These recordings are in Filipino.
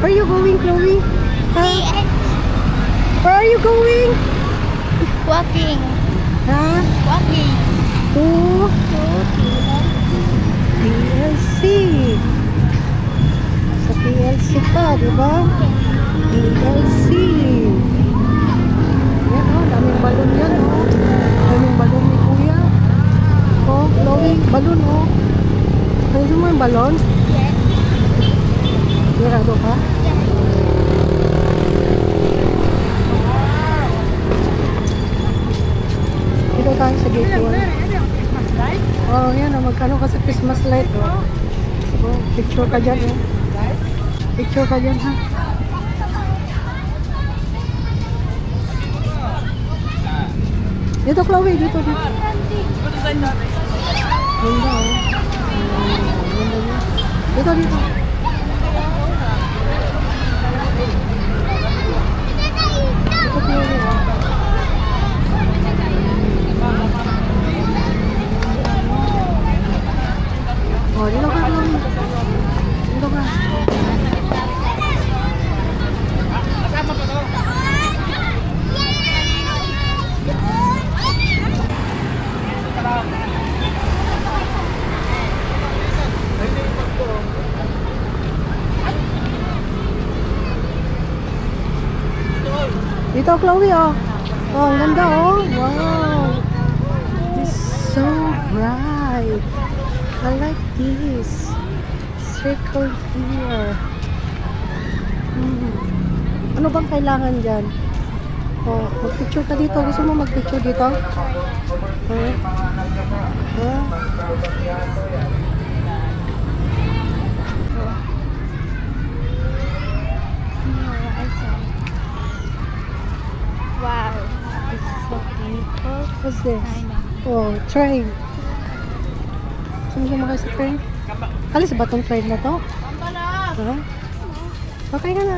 Where are you going, Chloe? Huh? Where are you going? Walking. Huh? Walking. To PLC. Sa PLC ka, di ba? PLC. Yan oh, daming balon yan oh. Daming balon ni Kuya. Oh, Chloe, balon oh. Pwede mo yung balon? Yes. Sigurado ka? Dito tayo sa gate 1. Oh, yan oh, magkano ka sa Christmas light oh. Oh, picture ka dyan oh. Picture ka dyan ha. Dito Chloe, dito dito. Ganda oh. Dito dito. Dito Chloe oh. Oh, dito ka Chloe. Dito ka. Dito Chloe oh. Oh, ang ganda oh. Wow. It's so bright. I like this. Circle here. Ano bang kailangan dyan? Oh, mag-picture ka dito. Gusto mo mag-picture dito? Huh? Huh? Wow. This is so beautiful. What's this? I know. Oh, train. Gusto mo sumakay sa train? Alis ba tong train na to? Huh? Okay ka na.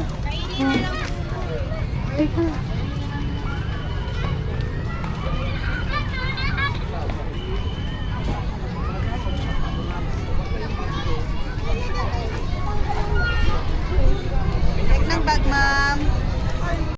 Okay ka na.